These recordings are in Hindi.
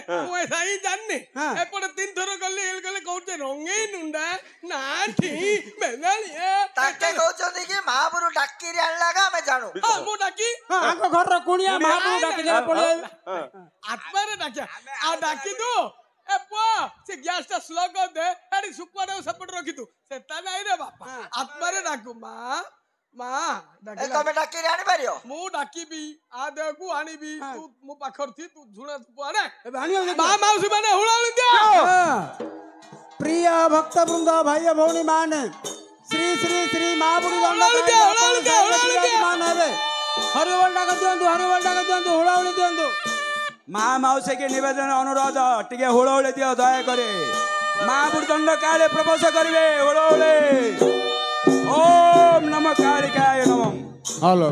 ମୁଁ ସାଇ ଜାଣିନି ଏପଟେ 3 ଥର ଗଲି ଗଲେ କହୁଛେ ରଙ୍ଗେଇ ନୁଣ୍ଡା ନାଠି ବେଙ୍ଗାଳିଆ ତାକେ କହୁଛନ୍ତି କି ମହାପୁରୁ ଡାକିରି ଆଣିଲା ଆମେ ଜାଣୁ ମୁଁ ଡାକି ଆଙ୍କ ଘରର କୁଣିଆ ମହାପୁରୁ ଡାକି ପଳେଇ ଆତ୍ମାରେ ଡାକିଆ ଆଉ ଡାକି ଦୁ ए पुआ से गैस टा स्लो कर दे एडी सुपर सपोर्ट रखी तू सेता नाही रे बापा आत्मा रे डाकू मां मां ए तमे डाकी रे आनी पारियो मु डाकी भी आ दे को आनी भी तू मु पाखर थी तू झुणा तू आने ए भाणियो मां माउसी माने हुळाउली दे प्रिय भक्त वृंद भाई भौणी मान श्री श्री श्री महापुरी दंड मान हेबे हरिवल डाक दियंतु हुळाउली दियंतु माँ मौसी के निवेदन अनुरोध टिके हुड़ौले दियो दया करे महापुर दंड काले प्रवेश करिवे हुड़ौले ओम नमः कालिकाय नमः हेलो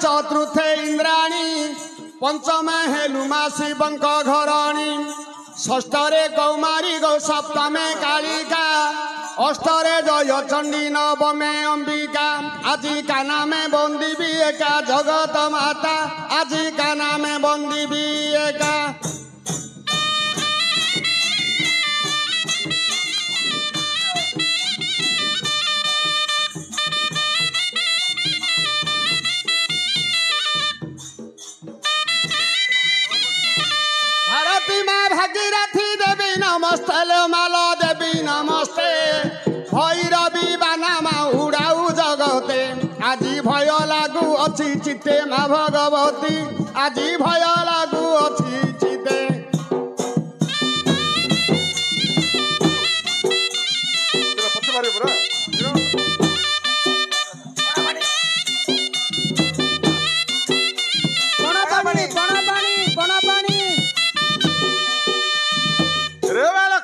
चतुर्थे इंद्राणी पंचमे हेलुमा शिवंक घरणी षष्ठरे कौमारी गौ सप्तमे कालिका अष्टरे जय चंडी नवमे अंबिका आजी का नामे बंदी भी एका जगत माता आजी का नामे बंदी भी एका भागीरथी देवी नमस्ते माला देवी नमस्ते भैरवी बानामा उड़ाऊ जगते आजी भय लागू अच्छी चिते माँ भगवती आजी भय लागू अच्छी चिते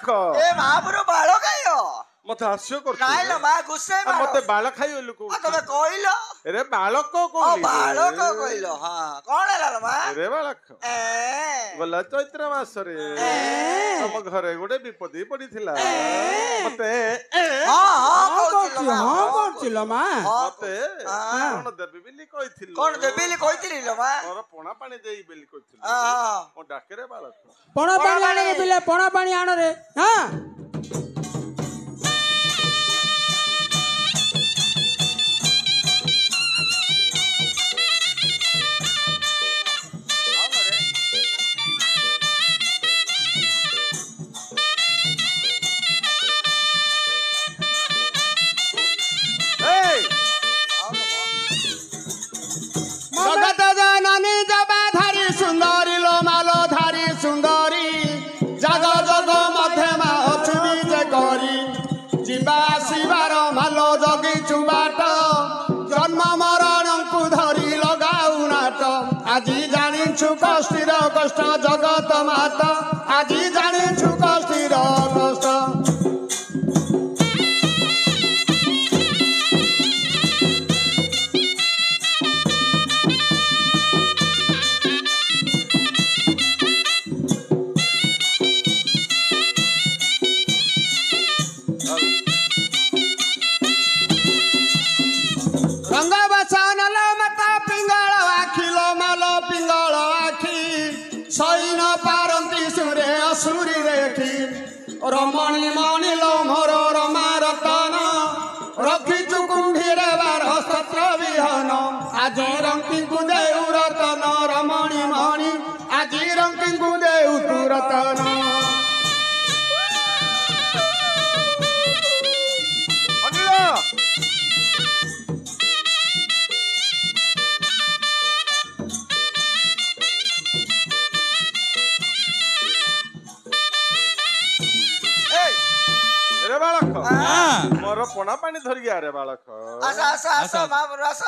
ए महापुरु बालो खायो मत हास्य कर नाइ ल मा गुस्से मा मते बाल खाइयो लोक तमे कहिलो रे बालक को ओ बालक कहिलो हां कोन हेला मा रे बालक गला चैत्र मास रे हम घरे गोटे विपत्ति पड़ीथिला मते हां कहथिलो मा मते कोन देबी बिली कहिथिलो कोन देबी बिली कहिथिली लो मा मोर पोणा पानी देई बिली कहिथिलो हां ओ डाके रे बालक पोणा पानी आने रे बिले पोणा पानी आनो रे हां जगत जननी जबाधारी सुंदरी लो मालो धारी सुंदरी जग जग मध्यमा अछुबी जे करी जीवा शिवार मालो जगी चुबाट जन्म मरण को धरी लगाऊ नाट आजी जानिछु कष्टीर कष्ट जगत माता आजी जानिछु कष्टीर कष्ट सैन पारंती सुरे असुरी रेखी रमणी मणि लो मोर रमा रतन रखिचु कुंभीरे बार सत्र विहन आज रंकी कुदेउ रतन रमणी मणि आज रंकी कुदेउ तु रतन रे बालक मोर पोणा पानी धरिया रे बालक ଆସ ଆସ ଆସ ମହାପୁରୁ ଆସ।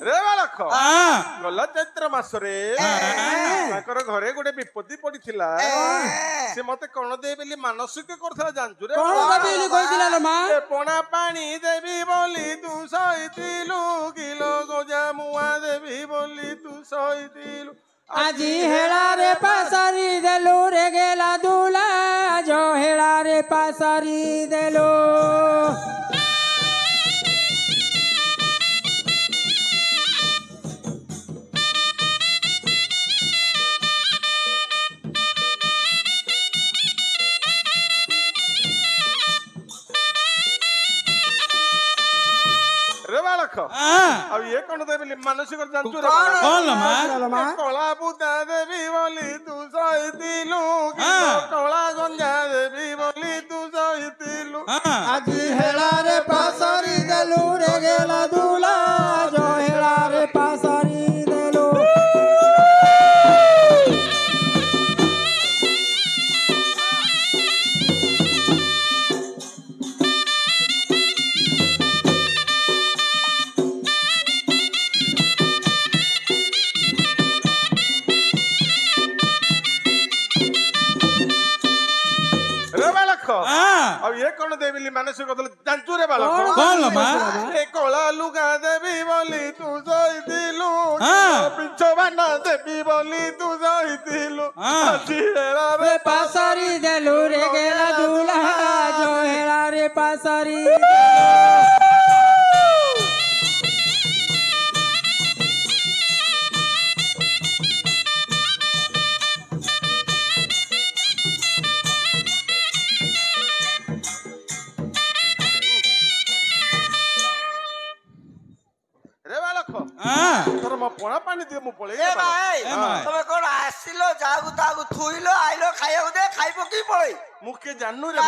ରେ ବାଳକ ଗଲା ଚୈତ୍ର ମାସରେ ତାଙ୍କର ଘରେ ଗୋଟେ ବିପତ୍ତି ପଡିଥିଲା। ସେ ମତେ କଣ ଦେବେ ବୋଲି ମାନସିକ କରୁଥିଲା ଜାଣିଛୁ ରେ? କଣ ଦେବି ବୋଲି କହିଥିଲା ଲୋ ମା? ଏ ପଣା ପାଣି ଦେବି ବୋଲି ତୁ ସହିଥିଲୁ, କିଲୋ ଗଜା ମୁଆ ଦେବି ବୋଲି ତୁ ସହିଥିଲୁ। ଆଜି ହେଳାରେ ପାସାରି ଦେଲୁ ରେ ଗେଲା ଦୁଲା ଯ ହେଳାରେ ପାସାରି ଦେଲୁ। ରେ ବାଳକ ଆଉ ଇଏ କଣ ଦେବେ ବୋଲି ମାନସିକ ଜାଣିଛୁ ରେ ବାଳକ? କଳା ବୁଦା ଦେବି ବୋଲି ତୁ ସହିଥିଲୁ, କଳା ଗଞ୍ଜା ଦେବି ବୋଲି ତୁ ସହିଥିଲୁ। ଆଜି ହେଳାରେ ପାସାରି ଦେଲୁ ରେ ଗେଲା ଦୁଲା ଯ ହେଳାରେ ପାସାରି ଦେଲୁ। ରେ ବାଳକ ଆଉ ଇଏ କଣ ଦେବି ବୋଲି ମାନସିକ ଜାଣିଛୁ ରେ ବାଳକ? ଏ କଳା ଲୁଗା ଦେବି ବୋଲି ତୁ ସହିଥିଲୁ, ପିଛ ବାନା ଦେବି ବୋଲି ତୁ ସହିଥିଲୁ। ଆଜି ହେଳାରେ ପାସାରି ଦେଲୁ ରେ ଗେଲା ଦୁଲା ଯ ହେଳାରେ ପାସାରି ରେ ବାଳକ ତୋର ମୋ ପଣା ପାଣି ଦିଅ ମୁଁ ପଳେଇ ଏ ଭାଇ ତମେ କଣ ଆସିଲ ଯାହାକୁ ତାହାକୁ ଥୁଇଲ ଆଇଲ ଖାଇବାକୁ ଦେ ଖାଇ ପକେଇ ପଳେଇ ମୁଁ କିଏ ଜାଣୁ ରେ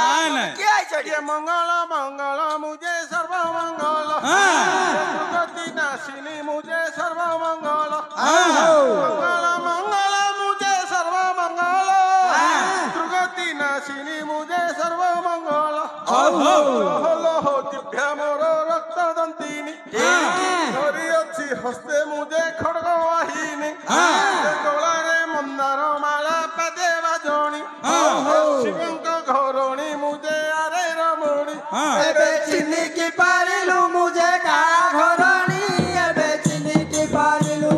କିଏ ଆଇଛ କିଏ ମଙ୍ଗଳ ମଙ୍ଗଳ ମୁझे ସର୍ବ ମଙ୍ଗଳ ପ୍ରଗତି ନାଶିନୀ ମୁझे ସର୍ବ ମଙ୍ଗଳ ମଙ୍ଗଳ ମଙ୍ଗଳ ମୁझे ସର୍ବ ମଙ୍ଗଳ ପ୍ରଗତି ନାଶିନୀ ମୁझे ସର୍ବ ମଙ୍ଗଳ ଲୋହ ଦିବ୍ୟା ମୋର ରକ୍ତ ଦନ୍ତିନୀ ଧରି ଅଛି ହସ୍ତେ ମୁझे ଖଡଗ ବାହିନୀ ଗଳାରେ ମନ୍ଦାର ମାଳା ପାଦେ ବାଜଣି ଶିବଙ୍କ ଘରଣୀ ମୁझे ଆରେ ରମଣୀ ଏବେ ଚିହ୍ନିକି ପାରିଲୁ ମୁझे କା ଘରଣୀ ଏବେ ଚିହ୍ନିକି ପାରିଲୁ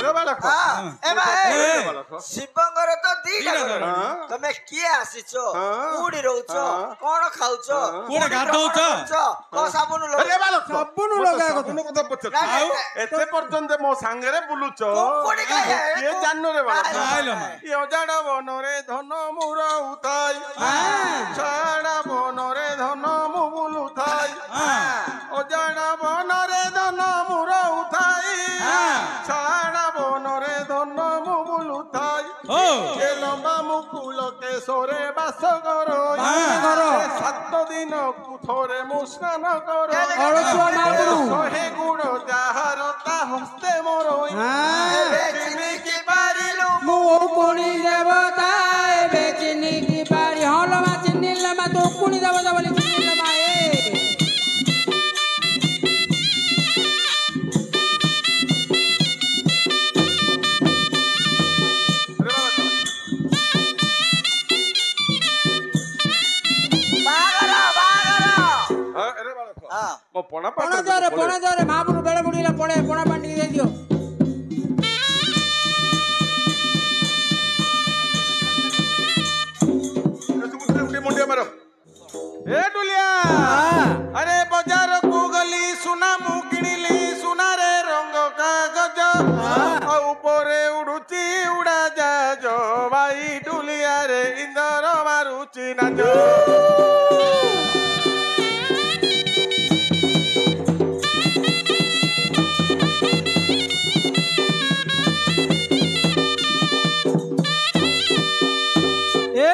ରେ ବାଳକ ଏ ଭାଇ ବାଳକ ଶିବଙ୍କର ତ ଦିଟା ଘର ତମେ କିଏ ଆସିଛ କୋଉଠି ରହୁଛ କଣ ଖାଉଛ କୋଉଠି ଗାଧଉଛ? କଣ ସାବୁନ ରେ ବାଳକ ସାବୁନ ମୁଁ ତ ଲଗା ସାବୁନ କଥା ପଚାରୁଛି। ନା, ନା, ଆଉ ନା। ଏତେ ପର୍ଯ୍ୟନ୍ତ ମୋ ସାଙ୍ଗରେ ବୁଲୁଛ କୋଉଠି ଖାଇଲେ? କିଏ ଜାଣୁ ରେ ବାଳକ? ଆଇଲ ମା। ଏ ଅଜାଡ ବନରେ ଧନ ମୁଁ ରହୁଥାଇ, ଛାଡ ବନରେ ଧନ ମୁଁ ବୁଲୁଥାଇ, ଅଜାଡ ବନରେ ଧନ ମୁଁ ରହୁଥାଇ, ଛାଡ ବନରେ ଧନ ମୁଁ ବୁଲୁଥାଇ, ଏ ଲମ୍ବା ମୁକୁଳ କେଶରେ ବାସ କରଇ, ଏ 7 ଦିନକୁ ଥରେ ମୁଁ ସ୍ନାନ କରଇ, ଅଳସୁଆ ମାଗୁରୁ। ଶହେ ଗୁଣ ଯାହାର ତା ହସ୍ତେ ମରଇ, ଏବେ ଚିହ୍ନିକି ପାରିଲୁ ମୁଁ କୁଣି ଦେବତା ଏବେ ଚିହ୍ନିକି ପାରି ହଁ ଲୋ ମା ଚିହ୍ନିଲେ ମା ତୁ କୁଣି ଦେବତା ବୋଲି ଚିହ୍ନିଲେ ମା ରେ ବାଳକ ବାହାଘର ରେ ବାଳକ ହଁ ମୋ ପଣା ପଣା ପାଣି ଦେରେ ମହାପୁରୁ ବେଳ ବୁଡ଼ିଲା ପଳେ ପଣା ପାଣି ଟିକେ ଦେଇଦିଅ ए डुलिया अरे बाजार को गली सुना मु किनिली सुना रे रंग कागज ऊपरे उड़ुची उड़ा जा जो भाई डुलिया रे इंदर मारुची नाच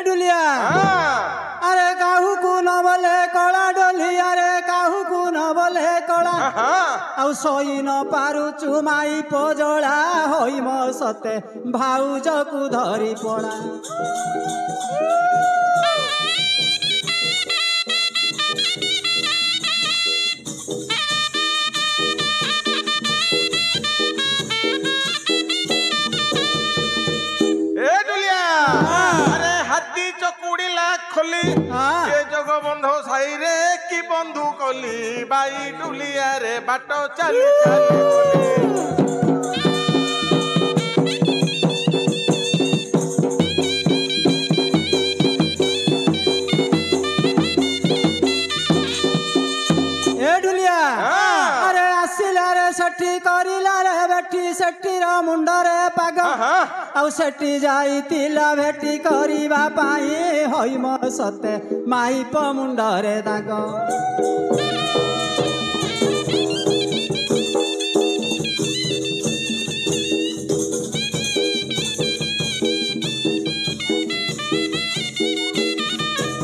डुलिया अरे काहू को न बोले कला डोलिया रे काहू को न बोले कला आउ सही न पारु चुमाई पजड़ा होई म सते भाउज को धरी पड़ा खोली ये जग बंधो साई रे की बंधु कली बाई डुलिया रे बाट चली डुलिया अरे आसिला रे सेठी करिला रे बेठी सेठी रा मुंडा रे पाग आउ सेठी जाइतिला भेटी करिबा पाई होई म सते माइप मुंडा रे दाग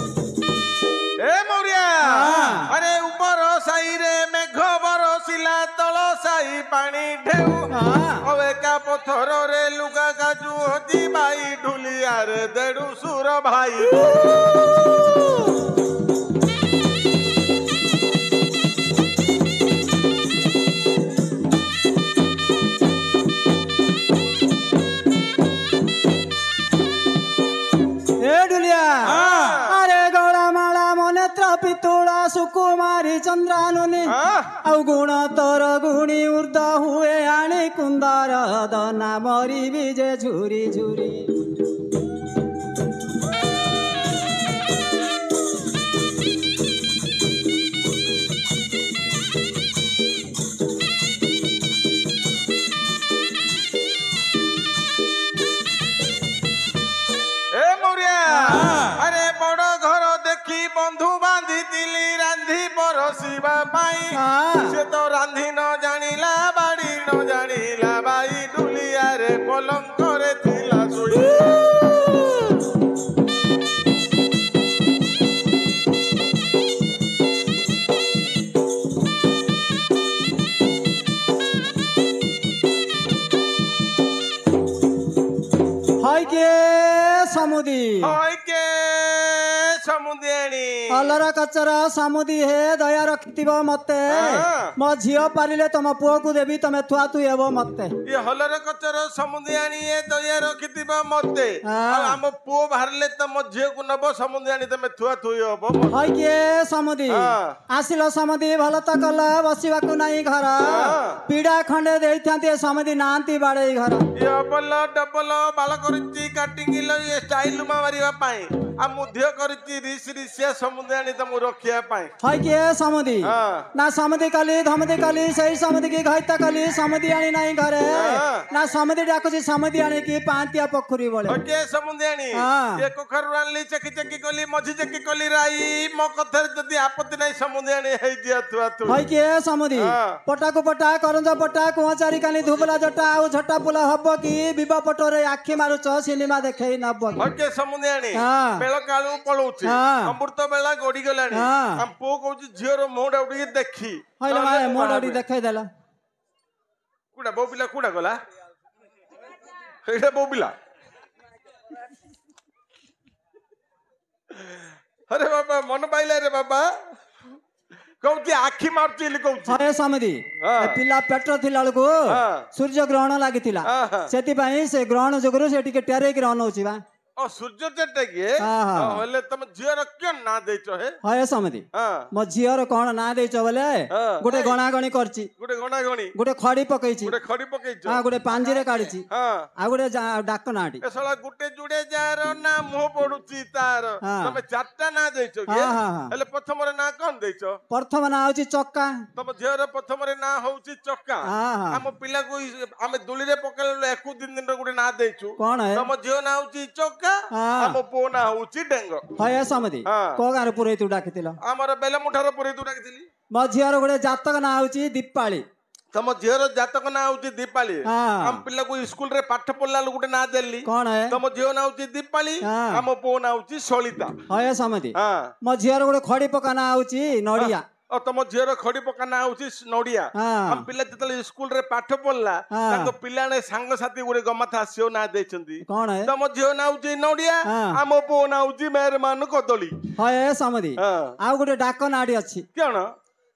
ए मोरिया अरे ऊपर साई रे मेघ बरसिला तल साई पानी ढेउ अवेका पथर रे लुगा काजू हजी बाई ढुलिया रे देडू सुर भाई डुलिया अरे गौड़ा माला मनेत्र पितुड़ा सुकुमारी चंद्रानुनी आउ गुण तोर गुणी ऊर्ध हुए आणी कुंदर दना मरी विजे झुरी झुरी अरे बड़ घर देखी बंधु बांधी तिली रांधी परसिबा पाई से तो रांधी न जानिला बाड़ी न जानिला बाई डुलिया रे पलंग रे थिला सुई हाय के समुदी हाय के समुदेणी अलरा कचरा समुदी हे दया रखिब मते मो झियो पारिले तम पुओ को देबी तमे थुआ तु हेबो मते ये हलर कचर समुदेणी ए दया रखितिबा मते हम पुओ बाहरले तम झियो को नबो समुदेणी तमे थुआ थुई हेबो हाय के समुदी आसिलो समुदी भल त कल बसिबा को नाही घर पीड़ा खंडे देइथांती समुदी नांती बाड़े घर ये डबल बाल करची कटिंग लो ये स्टाइल मारिबा पाई आ मुध्य करची रिस रिसिया समुदेणी तम रखिया पाई हाय के समुदी ना समुदी काली सही समुदी की घाइता काली समुदी आनी नाही घरे ना समुदी डाकुची समुदी आनी की पांतिया पोखरी बोले ओके समुदेणी ये कोखर रानली चकी चकी कोली मझी चकी कोली राई मो कथर जदी आपत्ति नाही समुदेणी हेई दिया तुआ तू हाय के समुदी पटा को पटा करंज पटा कुचारी काली धुबला जटा आ झटा पुला हबो की बिबा पटोरे आखी मारुच सिनेमा देखै नबो ओके समुदेणी बेल कालू पळौची अमृत बेला गोडी गलानी हम पो कहूची झियो मोड उडी देखी हइले माय मोड उडी देखै देला कुडा बोबिला कुडा गला हेडा बोबिला अरे बाबा मन पाइला रे बाबा कहूची आखी मारची ली कहूची हरे समुदी पिला पेट्रो थिला लको सूर्य ग्रहण लागितिला सेति पई से ग्रहण जोगरो से टिके टेरे ग्रहण होची बा ओ सूर्य चेट्टा किए हाँ, हाँ। हेले तुम झीर क्यों ना देचो हे हय समिति मो झीर कौन ना देच बोले गोटे गणागणी करची गुटे गणा गणी गोटे खड़ी पकईची गुटे खड़ी पकेइचो हाँ गोटे पांजीरे काढीची हां आ गोटे डाक नाटी ए साला गुटे जुड़े जार ना मुह पडुची तार हाँ। तमे चारटा ना देचो के हाँ, हाँ, हाँ। हेले प्रथम रे ना कोन देचो प्रथम ना होची चक्का तम झीर प्रथम रे ना होउची चक्का हाँ, हाँ। हम पिला को आमे दुली रे पकेल एकु दिन दिन रे गुटे ना देचु कौन है तम झीर ना होउची चक्का हाँ। हम पो ना होउची डेंग हय समिति हाँ। को गार पुरै तू डाकितिल हमर बेले मुठार पुरे तू डाकिथिली मो झीर गोटे जातक ना होची दीपाली तम झीर जातक ना होउची दीपाली हाँ। हम पिला को स्कूल रे पाठ पढला गुटे ना देली कौन है तम झीर ना होउची दीपाली हाँ। हम पो ना होउची सलिता हय समिति हां मो झीर गोटे खड़ी पका ना होची नडिया और तुम झीर खड़ी पका ना होउची नडिया हाँ। हम पिला जतले स्कूल रे पाठ पढला हाँ। ताको पिला ने संग साथी गुरे गमथा सियो ना देचंदी कौन है तम झीर ना होउची नडिया हाँ। हम पो ना होउची मेहरमान कदली हय समिति हां आ गोटे डाक नाटी अछि केन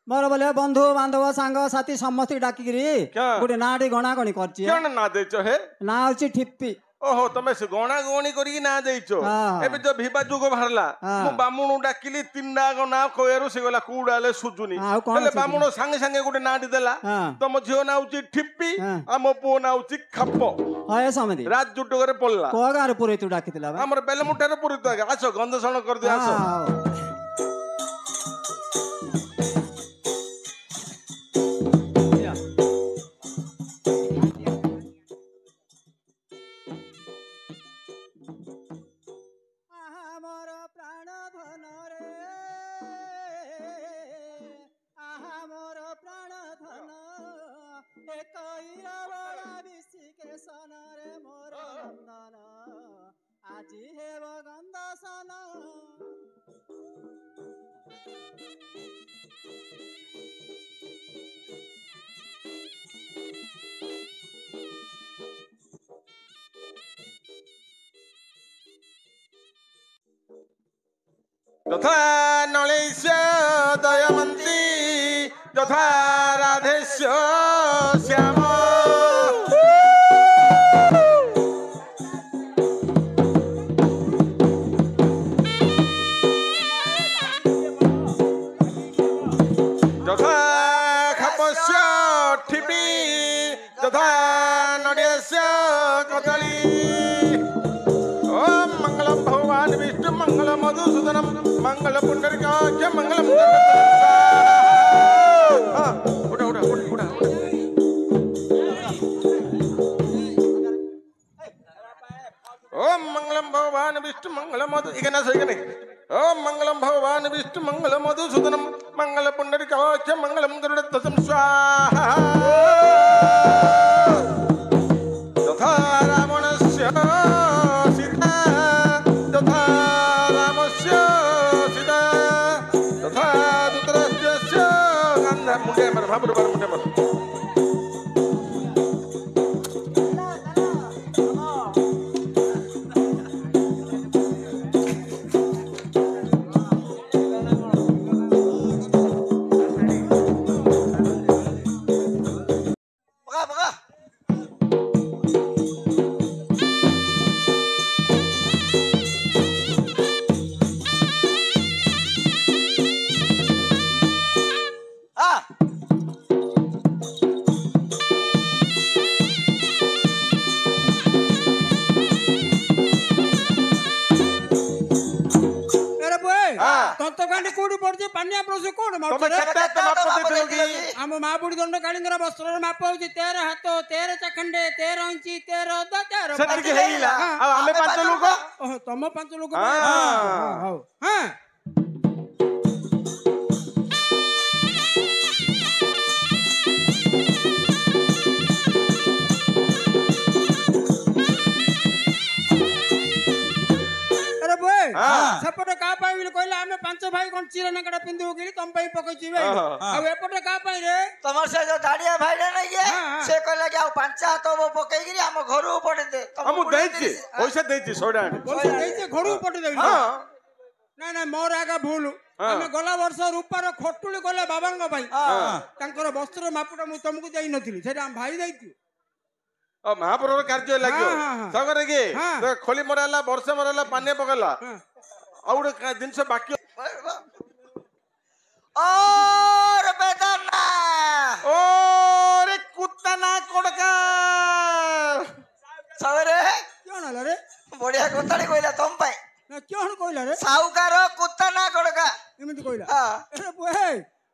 मोर बोले बंधु बांधव सांग साथी समस्त डाकिरी क्या? गोटे नाटी गणागणी करची केन ना देचो हे ना होची ठिप्पी ओहो तमे से गणा गणी करी ना देइचो हाँ। एबे जो भिबा जुग भरला हाँ। मु बामुनु डाकिली तीनडा गना कोयरु से गला कुडाले सुजुनी हाँ, कौन हेले सुजुनी? बामुनु संगे संगे गुटे नाडी देला हाँ। तम झियो नाउची ठिप्पी हाँ। आम पो नाउची खप्पो हय समिति रात जुटगरे पडला को गार पुरै तू डाकितिला बा हमर बेले मुठारे पुरित आगे आसो गंध सण कर दे आसो हाँ। आहा मोर प्राण धन रे आहा मोर प्राण धन एक बड़ा विषि के सन रे मोर नंदन আজি হেব গন্ধ সন যথা নলেশ দয়মন্তী যথা রাধেশ্য শ্যাম যথা খাপস্য ঠিপি যথা নড়েশ কদলী ओम मंगलम भगवान विष्णु मंगलम मधुसूदनम मंगल पुंडरीकाक्ष मंगलम उड़ा उड़ा उड़ा उड़ा ओम मंगलम भगवान विष्णु मंगलम मधु इकना सही कने ओम मंगलम भगवान विष्णु मंगलम मधुसूदनम मंगल पुंडरीकाक्ष मंगलम गरुड़ध्वजं स्वाहा तथा रावणस्य सीता तथा रामस्य सीता तथा धृतराष्ट्रस्य गान्धार मुंडे मर भाबुर बर मुंडे मर पका पका आ अरे बोय हाँ। तंत कांडी कोडी पड़जे पानिया प्रसु कोड तमे माउछ केते तो माप देथिलो की आम मापुडी दंड कालिंगर वस्त्र माप होची 13 हाथ 13 चखंडे 13 इंची 13 द 13 सेतिकी हेइला आ आमे पांच लोक ओह तम पांच लोक हाँ। हां हां अरे बोय हाँ। सेपटे का पाई बिल कहले आमे पांच भाई कोन चिरा नकड़ा पिंदु गेली तम पई पकईची बे हाँ। आ एपटे का पाई रे तमर से जो दाड़िया भाई ने नहीं हाँ, है हाँ। से कहला कि आ पंचा तो वो पकई गिरी हम घर पड़े दे हमु देइछि पैसा देइछि 100 टाका बोलसे देइছে ঘড়ু পটে দেইলি हां না না মোর আগা ভুল हाँ। আমি গলা বর্ষ রূপার খটুলি গলে বাবাঙ্গ ভাই हां তাঙ্কর বস্ত্র মাপটা মু তমকু দেই নথিলি সেটা আম ভাই দেইছি महाप्रभु कार्य लगियो हाँ, हाँ। सगरे के हाँ। तो खोली मराला वर्षा मराला पानी पकला आ गोटे जिनस बाकी और बेदना ओ रे कुत्ता ना कोड़का सवरे क्या ना रे बढ़िया कुत्ता कहला तुम पाए ना क्या कहला रे साहुकार कुत्ता ना कोड़का एमती कहला हाँ अरे हे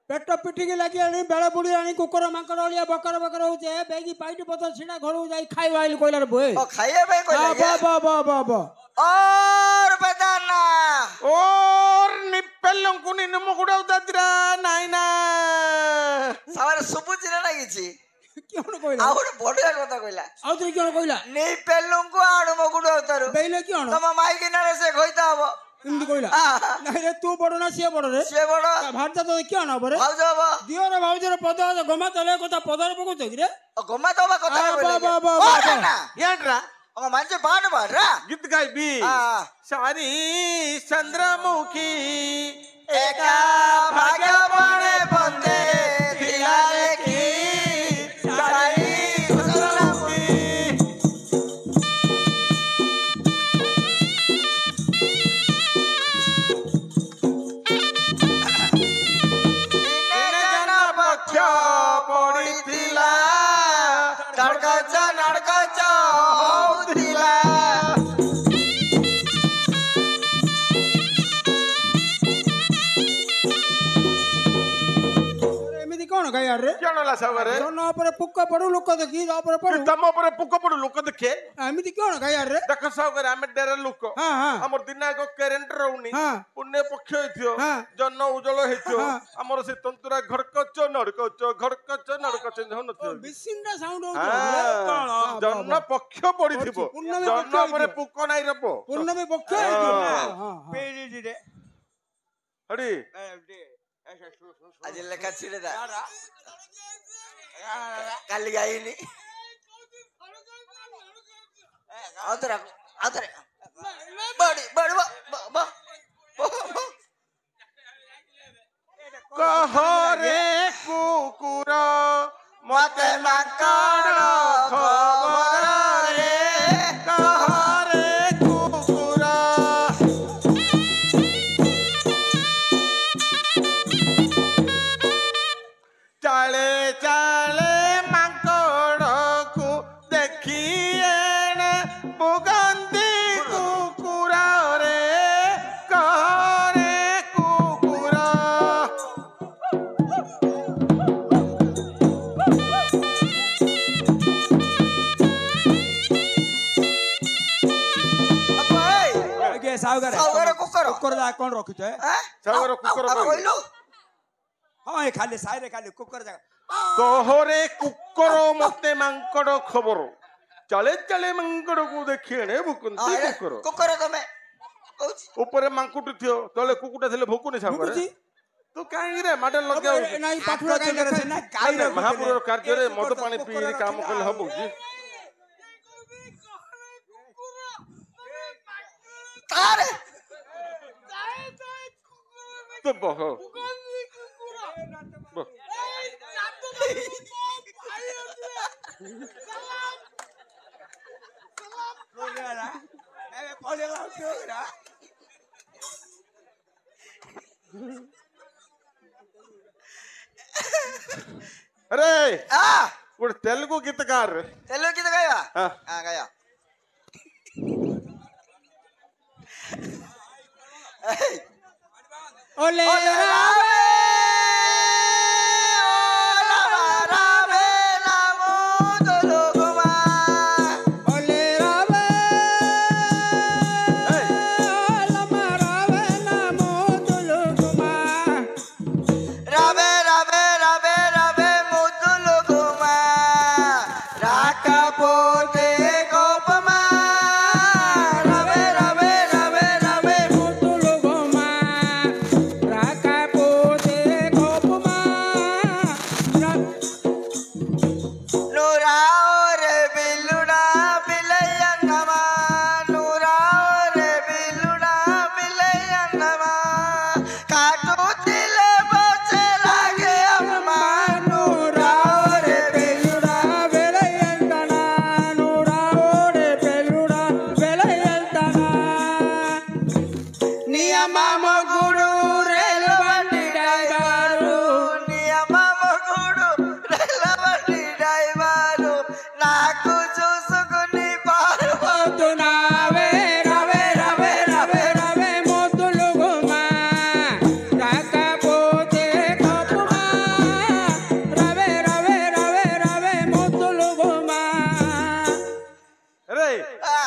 पेट पिटिकी लगी आनी बेला बुड़ी आनी कुकुर मांकड़ ओलिया बकर बकर होचे बेगी पाइटी पतर छिना घरु जाई खाई आइल कहला रे बोए ओ खाइए भाई कहला बा बा बा बा और बेदना और निप्पेलंकु निन्नु गुडा उदाद्रा नाइना सवरे सुबुची ना लागिची क्या कहला और बढ़िया कथा कहला आउ तरी क्या कहला नहीं पेलुंकु आडु मगुडु अवतारू बेले क्या तम माई किनारे से खोइता हबो एमती कहला हाँ। नहीं रे तू बड़ ना से बड़ रे से बड़ भारत तो क्या ना बरे भाउज हबो दियो रे भाउजर पद गमा तले कथा पदर पको रे गम्मा तबा कथा आ, कहला बा, बा, बा, बा, बा। याड्रा ओ मान्छे बाड बाड्रा गीत गाई बी हाँ। सारी चंद्रमुखी एका भाग्य बणे बंदे थिला लेखी सारी चंद्रमुखी दिने जन पक्ष पडिथिला नडकच हौथिला एमती कौन गाय यार रे केणला सगरे जन ऊपर पुक्का पड़ू लोक देखी ऊपर पड़ू तम ऊपर पुक पडु लोक देखे एमती कौन गाय यार रे देख सगरे आमे डेरे लोक हाँ हाँ हमर दिनाक करेंट रहउनी हाँ। पुण्य पक्ष हेथियो हाँ। जन उजळ हेथियो हाँ। हमर से तंतुरा घड़कच नड़कच होनथियो बिसिंडा साउंड हो हाँ। जन पक्ष पडिथिबो पूर्णमी जन पक्ष ऊपर हेथियो। पुक नाइ रबो पूर्णमी पक्ष हाँ। हां हां हडी आज लेखा छिड़े दा काली गाइनी आतरा बड़ी बड़ी बा कहरे कुकुर मते माकड़ खबर रे कहरे कुकुर चाले चाले माकड़ को देखिए बुगंदी कुकुर रे कहरे कुकुर के साउगर साउगर कुकर कुकर दा कोन रखित है सागर कुकुर कइलो हां ए खाली साइरे खाली कुकर जा कहरे कुकुर मते मांकड़ खबर चले चले मांकड़ को देखिए बुकुंती कुकुर कुकर तमे कहूची ऊपर मांकुट थियो तले कुकुटा थिले भोकुनी सागर बुझी तू काहे रे माडे लगे नाही पाठुरा काय करे ना काय महापुर कार्य रे मद पानी पी काम कल हबो जी तारे तो बह अरे आ गोटे तेलुगु गीतकार तेलो की गया हाँ। हां गया ओले ओले रावे लमा रावे नामो दुलुगमा दुलुगमा राका नियम गुरु रेल बंडी ड्राइवरू नियम गुरु रेल बंडी ड्राइवरू नाकु చూసుకుని పారు तुनावे रवे रवे रवे रवे मोतुलु गुमा काका पोते खपुमा रवे रवे रवे रवे मोतुलु गुमा రే ఆ,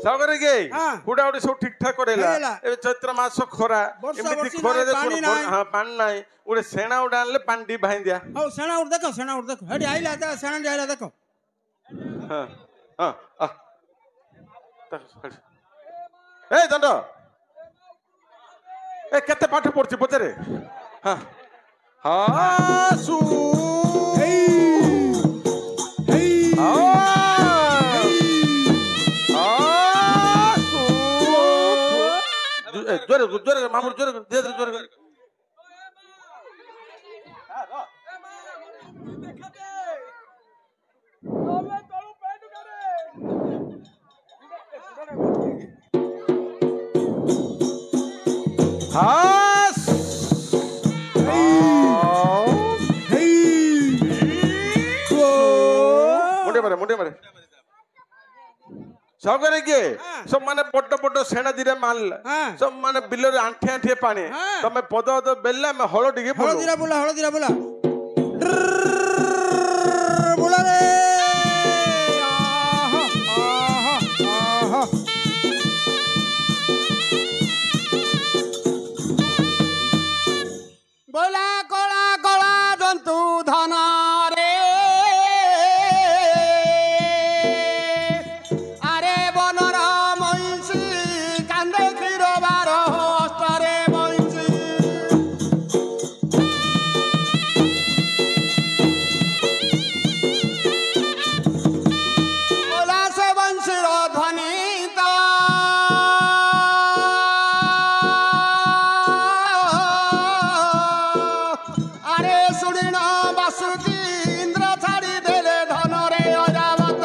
ସାଗରକେ ହଁ। ହୁଡାହୁଡି ସବୁ ଠିକ ଠାକ କରେଲା ହେଇଗଲା। ଏବେ ଚୈତ୍ର ମାସ ଖରା ବର୍ଷା ଏମିତି ବର୍ଷି ଖରାରେ ନାହିଁ, ପାଣି ନାହିଁ। ହଁ ପାଣି ନାହିଁ ଗୋଟେ ସେଣା ଗୋଟେ ଆଣିଲେ ପାଣି ଟିକେ ଭାଇ ଦିଆ ହଉ ସେଣା ଉଠ ଦେଖ ହେଠି ଆଇଲା ତା ସେଣା ଆଇଲା ଦେଖ ହଁ ହଁ ଏ ଦଣ୍ଡ ଏ କେତେ ପାଠ ପଢୁଛି ପଚାରେ ହଁ ହଁ ସୁ ଜୋରେ ଜୋରେ ମାମୁର ଜୋରେ ଜୋରେ मुंडे मारे सगरे के सब माने बड़ बड़ सेना दिरे माल सब माने बिल आंठे आंठे पानी तमे पद पद बेला में हळदी के हळदीरा बोला बोला रे आहा आहा बोला कला कला जंतु धन रे अरे बनर मईसी कांदे क्षीर बार हस्तरे मईसी बोला से वंशीर ध्वनि अरे सुनिन बासुकी इंद्र छाड़ी देले धन रे अजावत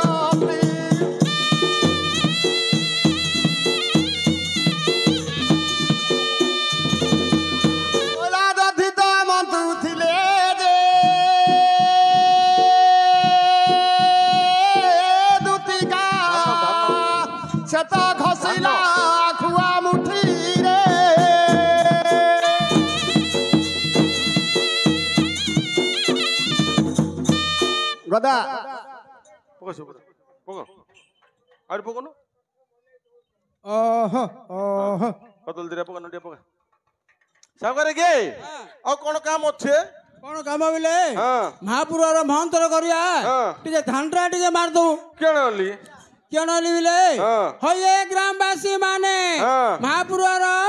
बोला दधित मंतु थिले जे दुतिका से तो घसिला खुआ मुठी रे गदा पोको सुपर पोको और पोको नो ओहो ओहो कतल दिरे पोको नडिया पोको सगरे के और कोन काम अच्छे कौन काम बिले हां महापुर महंतर करिया हाँ। टिके धानटा टिके मार दऊ केण होली केन बिले हाँ। होये ग्रामवासी माने हाँ। महापुर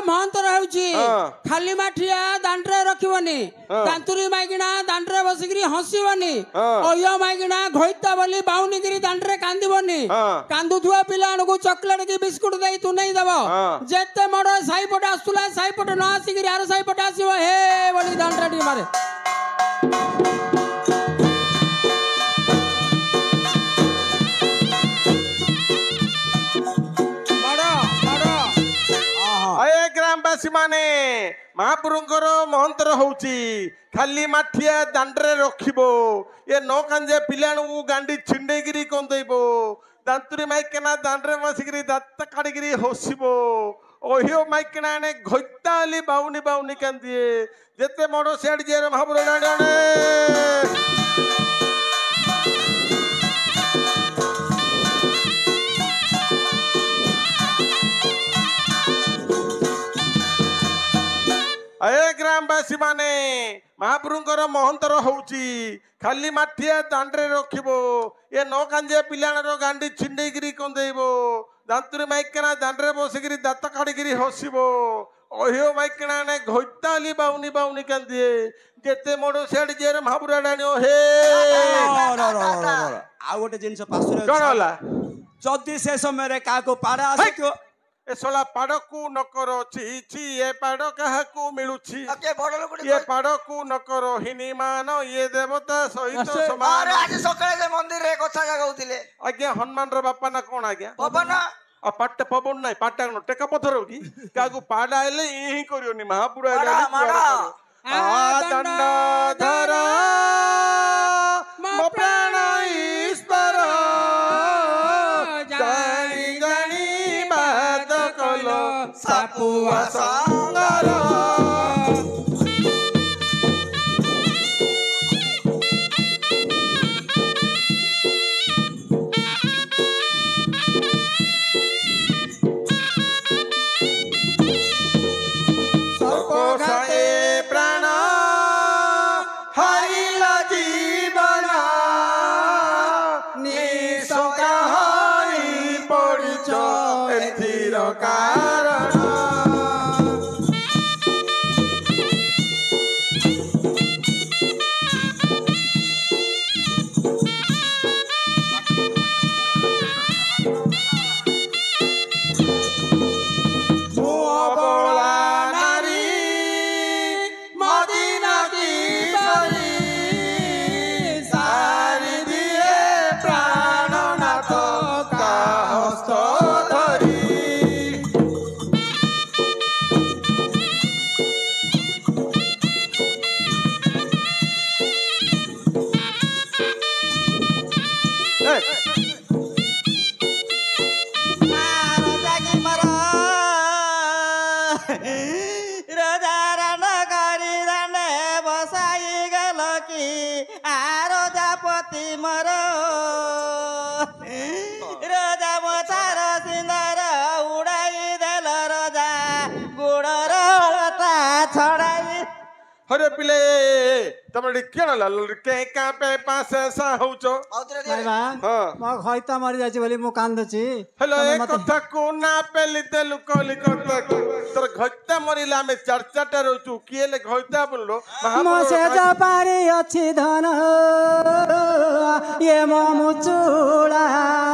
महंतर होउची हाँ। खाली माठिया दांडरे रखिबनी हाँ। दांतुरी माइगिना दांडरे बसिकरी हंसीबनी हाँ। ओयो माइगिना घोइता बोली बाउनीगिरी दांडरे कांदीबनी हाँ। कांदुथुआ पिलानको चॉकलेट की बिस्कुट देई तू नहीं दबो हाँ। जेते मोड़ साई पटे आसुला साई पटे न आसिकरी आर साई पटे आसीबो हे बोली दांडरे टी मारे अये ग्रामवासी माने महापुरुंकर महंतर होउची खाली माठिया दांडरे रखिबो ये न कांजे पिलाणु गांडी छिंडेगिरी कोन देबो दांतुरी माइकेना दांडरे बसिगिरी दात काडीगिरी हसिबो ओहियो माइकेना ने घोइताली बाउनी बाउनी कांदिए जेते मोडो सेड जेर महापुर नाडणे अये ग्रामवासी माने महापुरुंकर महंतर होउची खाली माठिया दांडरे रखिबो ये न कांजे पिलाणर गांडी छिंडेगिरी कंदेइबो दांतुरी माइकेना दांडरे बसिगिरी दात काडीगिरी हसिबो ओहियो माइकेना ने घोइताली बाउनी बाउनी कांदिए जेते मोडो सेड जेर महापुरा डाणियो हे ଆଉ ଗୋଟେ ଜିନିଷ ପାଶୁରେ କଣ ହେଲା ଯଦି ସେ ସମୟରେ କାହାକୁ ପାରା ଆସିଥିବ ए सोला पाड़कू न करो छि छि ए पाड़ काहाकू मिलुछि ओके बड़ लोक ये पाड़कू न करो हिनी मान ये देवता सहित समान अरे आज सकाळे जे मंदिर रे कथा गाउतिले आज्ञा हनुमान रो बापा ना कोन आज्ञा पवन आ पाट पवन नाही पाटा न टेका पथर की कागु पाडा आले ई करियोनी महापुर आले आ दंड धर मो प्राण ईश्वर जानी जानी बात कलो सापुआ संगर हरे पिले तमरे केन लाल के का पे पास सा होचो भाईबा म खैता मरि जाछि बोली मु कान्दछि हेलो एक कथा को ना पेली ते लुकली कथा तोर घट्टा मरिला में चर्चाटा रहचु किएले घट्टा बोललो म से जा पारी अछि धन ये म मुचुला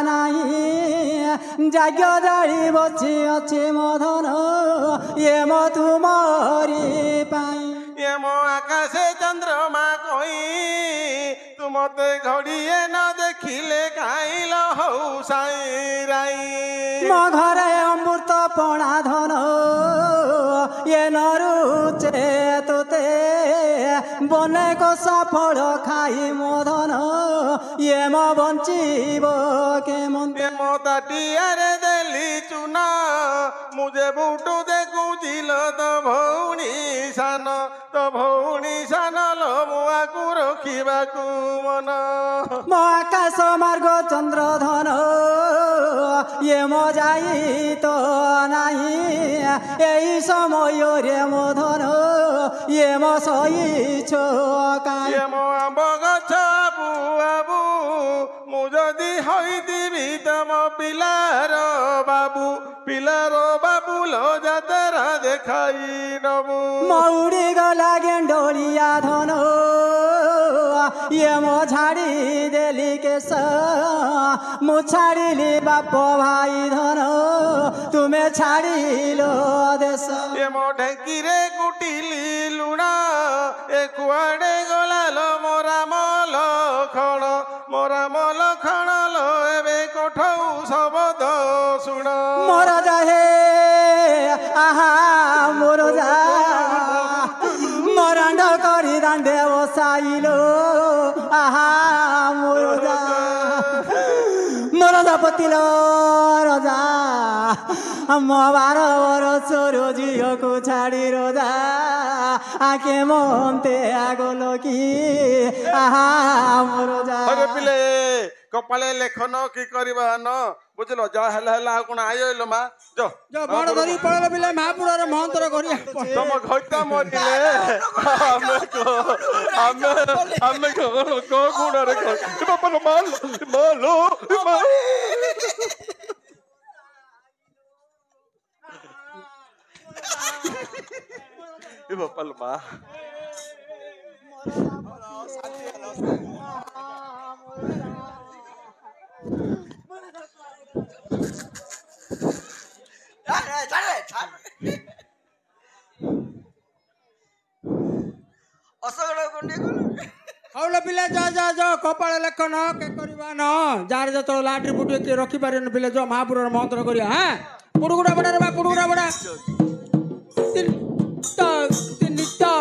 नाही जाग्य जाड़ी बछि अछि म धन ये म तुमरी पाई ये मो आकाशे चंद्रमा कोई तुम ते घड़िए न देखिले खाइल हौ साई राई म घरे अमृत पणा धन ये नरुचे तुते बने को सफल खाई मो धन ये म बंचिब के मन ये मो ताटियारे देली चुना मुझे बूटू देखू जिल तो भौणी सान तो भौणी सान लो मुआकू रखिबाकू मन म आकाश मार्ग चंद्र धन ये म जाई तो नाही एई समय रे म धन ये म सही छो काई ये मो आंब गछ बुआबू मु जदि होइतिबि तम पिलार बाबू लो जातरा देखाई नबू मौड़ी गला गेंडोलिया धन ये मो झाड़ी देली केस मु छाड़िली बाप भाई धन तुम्हें छाड़िलो देश ये मो ढेंकी रे कुटिली लुणा ए कुआडे गला लो मोरा मल खण लो एबे कोठौ शब्द सुण मोर जाहे आहा मोर जा मरांड करी दांडे बसाइलो आहा मोर जा मोर पतिलो रजा म 12 वर्ष झियो को छाड़ी रोजा आके मनते आगोलो की आहा मोर जा अरे पिले कपाले लेखन की करबा न बुझलो जा हला कोन आइलो मा जो बड़ धरी पड़ल बिले महापुर रे महंतर करिया तम घइता मरिले हमें को गुण रे बापा मालो ए बापा मा ହଉଲ ପିଲା ଯା କପାଳ ଲେଖ ନ କେ କରିବା ନ ଯାହାର ଯେତେବେଳେ ଲାଟରି ଫୁଟିଏ କିଏ ରଖିପାରିବନି ପିଲା ଯ ମହାପୁରର ମନ୍ତ୍ର କରିବା ହଁ ପୁଡୁଗୁଡା ବଡାରେ ବା ପୁଡୁଗୁଡା ବଡା ତିନିଟା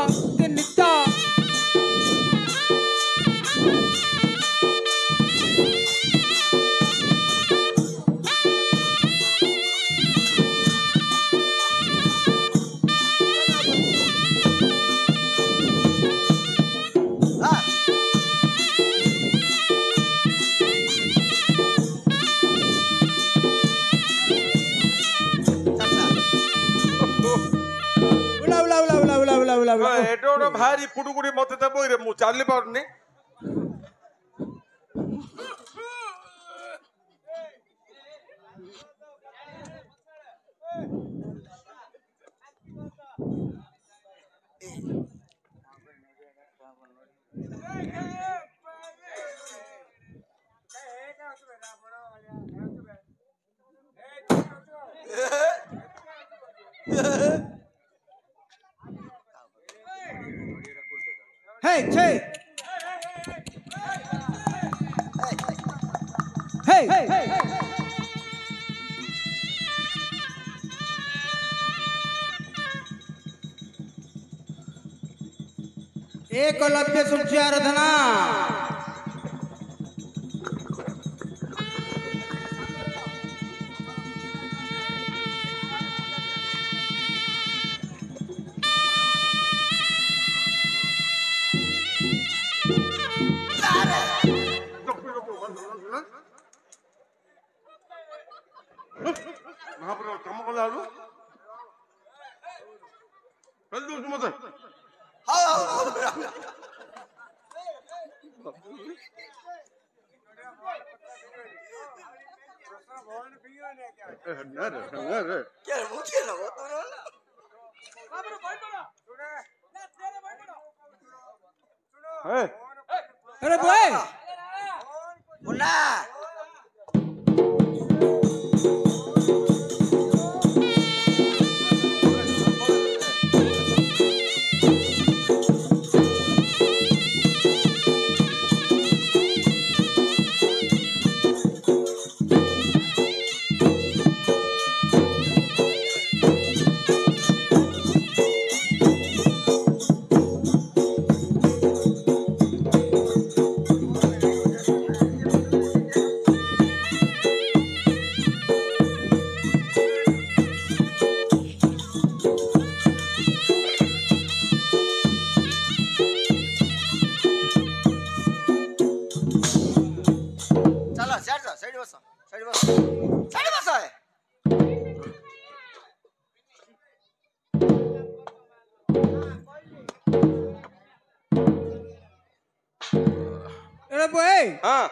ଏଟା ଭାରି ପୁଡୁଗୁଡି ମତେ ଦେବ ରେ ମୁଁ ଚାଲି ପାରୁନି Hey! एकलव्य सूर्य आराधना महापुर काम कला मत अरे बॉय मुन्ना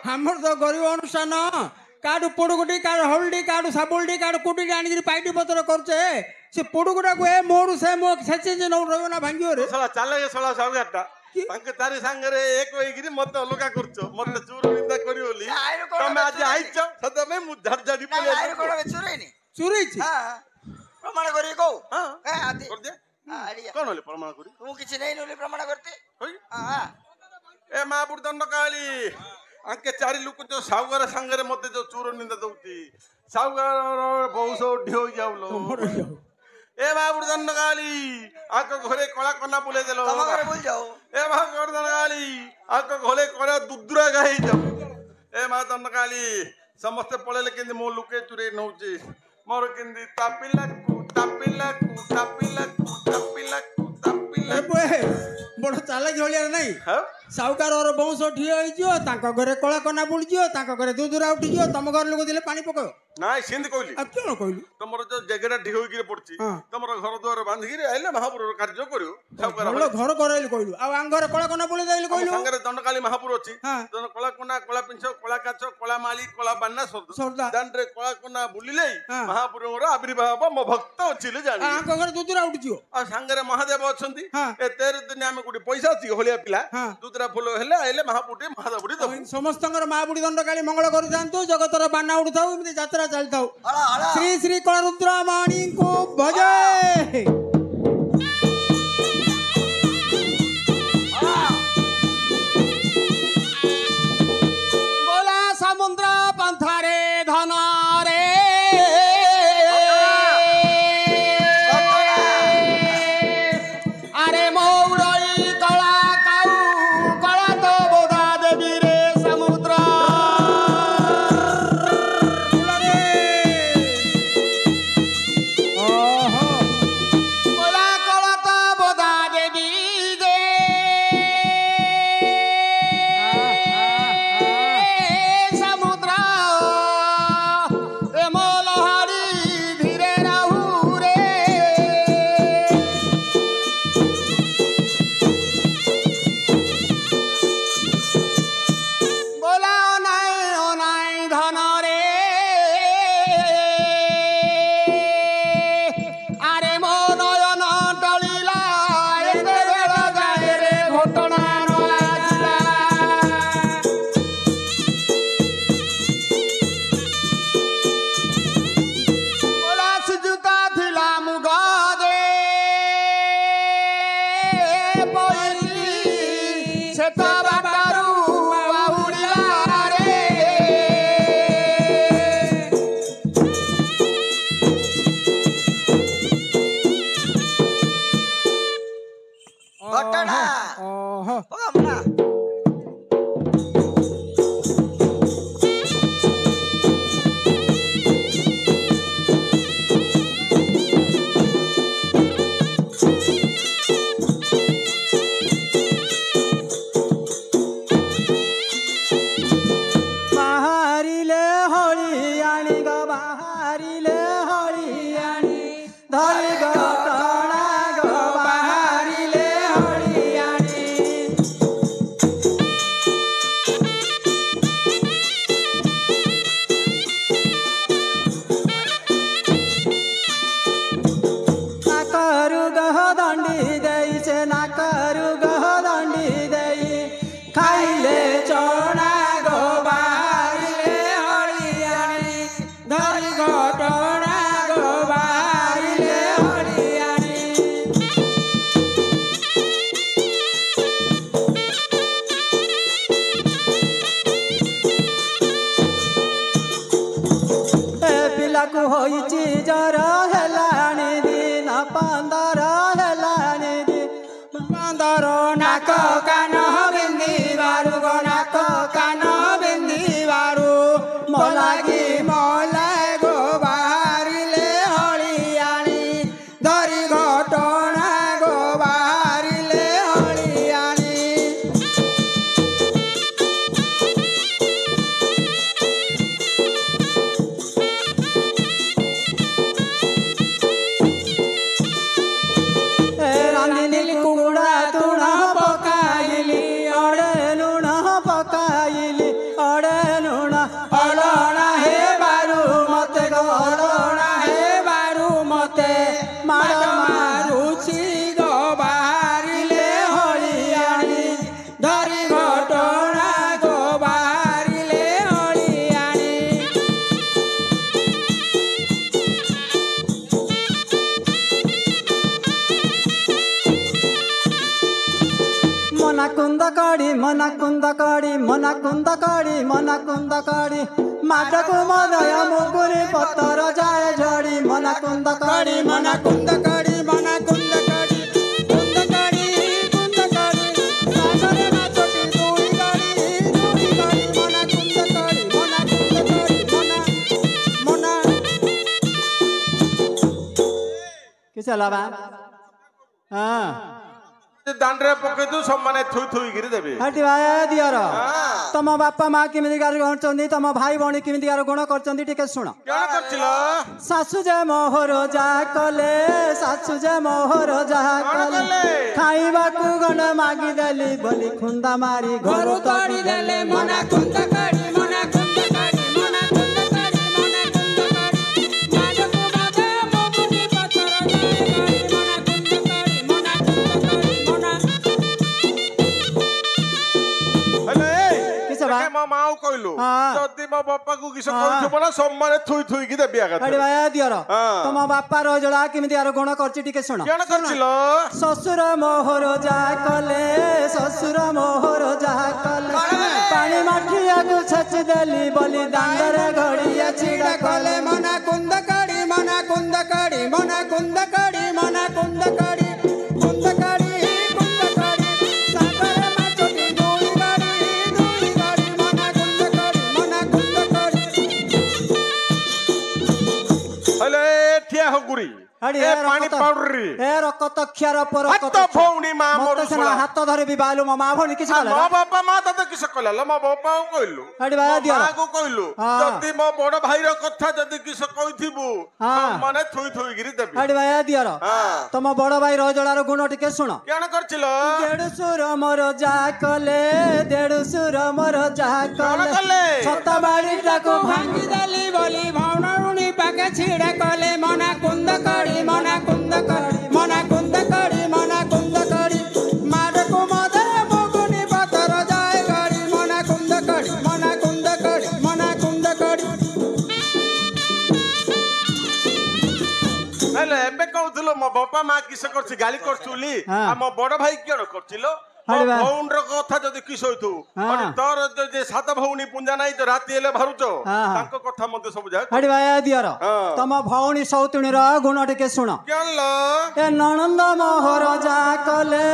हमर तो गरीब अनुष्ठान काडू पुडुगुटी काडू हल्दी काडू साबुलडी काडू कुटी आनी पाइटी पत्र करछे से पुडुगुटा को ए मोरू से मो छचे जे न रहयो ना भांगियो रे साला चाले के साला सावगाटा तांके तारी संगरे एक होइगिरी मते अलगा करछो मते चूर निंदा करी होली तमे आज आइछ सदमे मु झरझडी पले आइर कोन चुरैनी चुरैछि हां प्रमाण करी को हां ए आदि कर दे आडिया कोन होले प्रमाण करी तू किछि नै नले प्रमाण करते होई हां ए महापुर दंड काली आंके चारि लोक जो सावगार संगरे मते जो चूर निंदा दउती सावगार बहुत ढियो जाउलो ए महापुर दंड काली आको घरे कला कना बुले देलो तम घरे बोल जाओ ए महापुर दंड काली आको घरे करा दुदुरा गाई जाओ ए महा दंड काली समस्त पळेले केंदी मो लुके चुरे नउची मोर केंदी तापिला बड़ चाले झोलिया नहीं हां साउकार और बंश ठियो होई जियो तांको घरे कला कना बुल जियो तांको घरे दुदुरा उठी जियो तम घर लोग दिले पानी पको नाय सिंध कहली आ क्यों कहलु तमर जो जगरा ढियो गिरे पड़ची तमर घर द्वार बांधी गिरे आइले महापुर कार्य करियो साउकार बोलो घर करैल कहलु आ आंग घर कला कना बुल जाइल कहलु संगरे दंडकाली महापुर अछि जन कला कोना कला पिंछ कला काच कला माली कला बान्ना सरदा दांडरे कला कोना बुलिले महापुर रो आविर्भाव म भक्त अछि जानि आंग घर दुदुरा उठी जियो आ संगरे महादेव अछंती ए 13 दिन हम गुडी पैसा अछि होलिया पिला दुदरा फुल हेले आइले महापुटी महादेवडी दबु समस्तंगर महापुटी दंडकाली मंगल करि जानतु जगतर बान्ना उठथाउ इमति यात्रा चलथाउ हला हला श्री श्री कलरुद्रमणि को भजे हला खेत बाटारू बाहुड़िया रे ঘটনা ଓହୋ ও আমরা ବାହାରିଲେ ହଳିଆଣି ଗ ବାହାରିଲେ ହଳିଆଣି ଧରି ଗ ଟଣା ଗ ବାହାରିଲେ ହଳିଆଣି ନାକରୁ ଗହ ଦଣ୍ଡି ଦେଇ ସେ ନାକରୁ ଗହ ଦଣ୍ଡି ଦେଇ ଖାଇଲେ ଚଣା ଗୋ ବାହାରିଲେ ହଳିଆଣି ଧରି ଗୋ ଟଣା ଗୋ ବାହାରିଲେ ହଳିଆଣି ଏ ପିଲାକୁ ହୋଇଛି ଜର ହେଲାଣି ଦିନ 15 ହେଲାଣି ଦିନ 15 ନାକ କାନ ବିନ୍ଧିବାରୁ ଗୋ ନାକ କାନ ବିନ୍ଧିବାରୁ ମୋ ଲାଗି ଗୋ ବାହାରିଲେ ହଳିଆଣି ଧରି ଘଟଣା ଗୋ ବାହାରିଲେ ହଳିଆଣି ରାନ୍ଧିଲି କୁକୁଡ଼ା ତୁଣ ପକାଇଲି ଅଡ଼େ ଲୁଣ ପକାଇଲି ଅଡ଼େ ଲୁଣ ଅଲଣା ହେବାରୁ ମତେ ଅଲଣା ହେବାରୁ ମତେ ମାଡ଼ ମାରୁଛି ଗୋ ବାହାରିଲେ ହଳିଆଣି ଧରି ଘଟଣା ଗୋ ବାହାରିଲେ ହଳିଆଣି মনা কুন্দ কড়ি মনা কুন্দ কড়ি মনা কুন্দ কড়ি মনা কুন্দ কড়ি মাটকু মদয় মুগুরি পতর যায় ঝড়ি মনা কুন্দ কড়ি মনা কুন্দ কড়ি মনা কুন্দ কড়ি কুন্দ কড়ি কুন্দ কড়ি সাগরে মাছটি দুই গড়ি মনা কুন্দ কড়ি মনা কুন্দ কড়ি মনা মনা কিস লাবা হ্যাঁ ଦାଣ୍ଡରେ ପକେଇ ଦଉ ସେମାନେ ଥୁଇ ଥୁଇକିରି ଦେବେ ହାଟି ଭାଇ ଦିଅର ତମ ବାପା ମା କେମିତି ଗାର କରୁଛନ୍ତି ତମ ଭାଇ ଭଉଣୀ କେମିତି ଗାର ଗୁଣ କରୁଛନ୍ତି ଟିକେ ଶୁଣ କଣ କରିଥିଲ ଶାଶୁ ଯେ ମୋହର ଯାହା କଲେ ଶାଶୁ ଯେ ମୋହର ଯାହା କଲେ ଖାଇବାକୁ ଗଣ୍ଡ ମାଗିଦେଲି ବୋଲି ଖୁନ୍ଦା ମାରି ଘରୁ ତଡ଼ି ଦେଲେ ମନା ଖୁନ୍ଦ କାଢି ମନା ଖୁନ୍ଦ କାଢି ମନା ଖୁନ୍ଦ କାଢି ମନା ଖୁନ୍ଦ କାଢି ମାଡକୁ ବାଦେ ମୋଗୁନି ପଥର ଯାଏ ଗାଡ଼ି ମନା ଖୁନ୍ଦ କାଢି ମନା ଖୁନ୍ଦ କାଢି ମନା ହେଲେ କିସ ବା? ମୋ ମାଉ କହିଲୁ ହଁ। ଯଦି ମୋ ବାପାକୁ କିସ ହଁ। କହିଥିବ ନା ସେମାନେ ଥୁଇ ଥୁଇକି ଦେବି ଆଗ ହାଟି ଭାଇ ଦିଅର ହଁ। ତମ ବାପା ରଜଳା କେମିତି ଗାର ଗୁଣ କରୁଛି ଟିକେ ଶୁଣ କଣ କରିଥିଲ ଶ୍ୱଶୁର ମୋହର ଯାହା କଲେ ଶ୍ୱଶୁର ମୋହର ଯାହା କଲେ ପାଣି ମାଠିଆକୁ ଛେଚି ଦେଲି ବୋଲି ଦାଣ୍ଡରେ ଘଡ଼ିଆ ଛିଡ଼ା କଲେ ମନା କୁନ୍ଦ କାଢି ମନା କୁନ୍ଦ କାଢି ମନା କୁନ୍ଦ କାଢି ମନା କୁନ୍ଦ କାଢି କୁନ୍ଦ କାଢି କୁନ୍ଦ କାଢି ସାଗରେ ମାଛଟି ଦୁଇ ଗାଡ଼ି ମନା କୁନ୍ଦ କାଢି ମନା କୁନ୍ଦ କାଢି ହେଲେ ଠିଆ ହଗୁରି ହାଡ଼ି ଏ ପାଣି ପାଉଡରି ଏ ରକତ କ୍ଷାର ପର ହାତ ଭଉଣୀ ମା ମତେ ସିନା ମରୁଶଳା ହାତ ଧରିବି ବାଲୁ ମୋ ମା ଭଉଣୀ କିଛି କଲେ ମୋ ବାପା ମା ତତେ କିସ କହିଲା ଲୋ ମୋ ବାପାକୁ କହିଲୁ ହାଡ଼ି ଭାଇ ମୋ ଦିଅ ମାକୁ କହିଲୁ ହଁ। ଯଦି ମୋ ବଡ ଭାଇର କଥା ଯଦି କିସ କହିଥିବୁ ହଁ। ମାନେ ଥୁଇ ଥୁଇକିରି ଦେବି ହାଡ଼ି ଭାଇ ଦିଅର ହଁ। ତମ ବଡ ଭାଇ ରଜଳାର ଗୁଣ ଟିକେ ଶୁଣ କଣ କରିଥିଲ ଦେଢୁଶୁର ମୋର ଯାହା କଲେ ଦେଢୁଶୁର ମୋର ଯାହା କଣ କଲେ କଲେ ଛତା ବାଡ଼ିଟାକୁ ଭାଙ୍ଗି ଦେଲି ବୋଲି ଭଉଣୀ ପାଖେ ଛିଡ଼ା କଲେ ମନା କୁନ୍ଦ କାଢି ମନା କୁନ୍ଦ କାଢି ମନା କୁନ୍ଦ କାଢି ମନା କୁନ୍ଦ କାଢି ମାଡକୁ ମଦେ ମୁଗୁନି ପଥର ଯାଏ ଗାଡ଼ି ମନା କୁନ୍ଦ କାଢି ମନା କୁନ୍ଦ କାଢି ମନା କୁନ୍ଦ କାଢି ହେଲେ ଏବେ କହୁଥିଲ ମୋ ବାପା ମା କିସ କରୁଛି ଗାଳି କରୁଛୁ ବୋଲି ହଁ। ଆଉ ମୋ ବଡ ଭାଇ କଣ କରୁଥିଲ अरे वाह। भौणर कथा जदि किस होइतु हाँ। अरे तोर जे सात भौणी पुंजा नाही तो राति हेले भरुचो हाँ। तांको कथा मते सब जाय हरि भाई दियर हाँ। तम भौणी सौतुणीर गुण टिके शुण केलो ए ननंद मोहर जा कले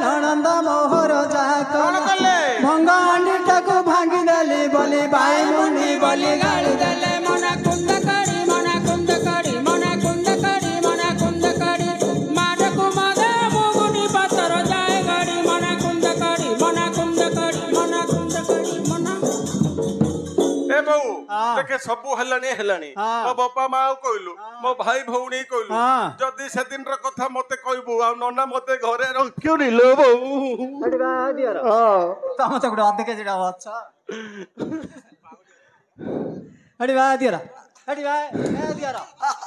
ननंद मोहर जा कोन कले कले भंगा अंडीटाकू भांगी देली बोली बाई मुंडी बोली गाली देले मना कुंद करी मना कुंद करी मना कुंद करी मना कुंद करी मारे कुमादे मुगुनी पतर जाए गड़ी मना कुंद करी मना कुंद करी मना कुंद करी मना ए बहु हाँ। देखे सबु हेलानी हाँ। मो बापा माँ कहलु मो भाई भौणी कहलु हाँ। जदि से दिन र कथा मते कहबु आ नना मते घरे रखियो नि लो बहु हरि भाई दियर तम तो गुड अधिक जेडा अच्छा हरि भाई दियर हरि भाई ए दियर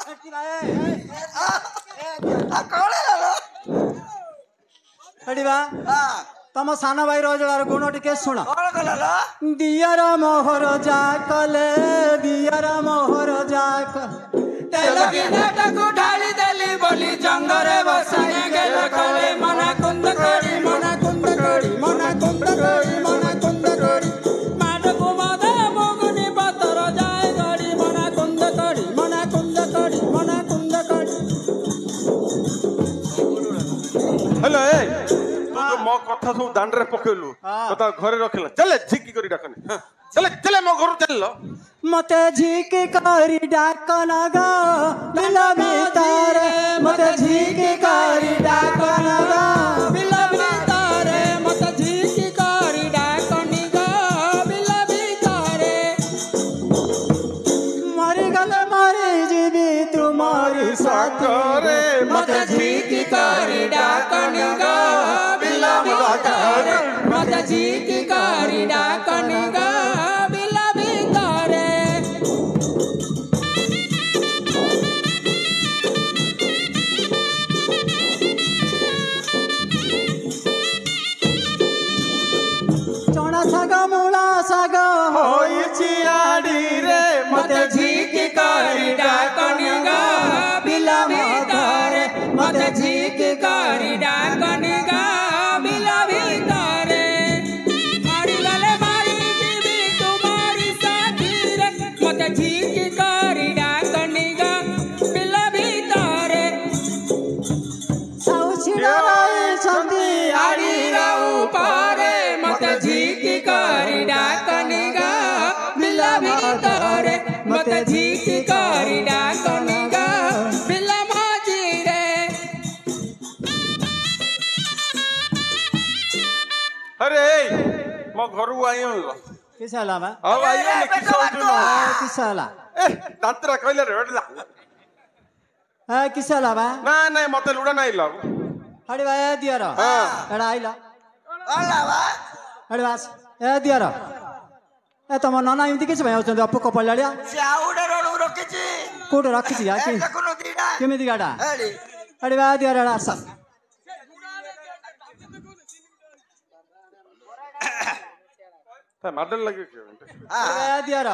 हरि भाई हरि भाई तम सान भाई रोजगार गुण टिके शुण कौन कला दियर मोहर जा कले दियर मोहर जा तेल गिनाटाकू ढाली देली बोली जंगरे बसाने गेल कले मना कुंद करी मना कुंद करी मना कुंद करी मना कुंद करी मारे कुमादे मुगुनी पतर जाए गड़ी मना कुंद करी मना कुंद करी मना कुंद करी हेलो ए तू तो मो कथा सब दांड रे पकेलु हाँ। कथा घरे रखला चले झिकी करी डाकने हाँ। चले चले मो घर चल मते झीक करी डाकन गा बिला भीतर मते झीक करी डाकन गा बिला भीतरे मत झीकी करी डाकनी गा बिला भीतरे मरी गले मरी जीवी तुम्हारी सागरे मत झीकी करी डाकनी गा बिला भीतरे मत झीकी करी डाकनी गा बिला भीतरे चणा साग मूला साग होइछि आडी रे मत झीकी करी डाकनी गा बिला भीतरे मत झीकी करी डाकनी गा बिला भीतरे मारी गले मारी जीवी तुम्हारी साथी रे मत झीकी करी डाकनी गा बिला भीतरे साउछिड़ा रही छंदी आड़ी राउ पारे मत झीकी करी डाकनी गा बिला भीतरे मत झीकी करी डाकनी गा बिला माजी रे अरे मो घरु आइयो किस हला बा अब आइयो नि किस होइतु किस हला ए दांतरा कहले रे हटला ए किस हला बा ना ना मते लुडा नाही लो हरि भाई दियर हाँ। एडा आइला कला बा हरि बास ए दियर ए तम नना इमति किछ भाई होचंद अपु कपलालिया से आउडे रोड रखिछि कोड रखिछि या कि देखुनु दीडा केमिति गाडा एडी हरि भाई दियर एडा सा ता माडल लगे के हरि भाई दियर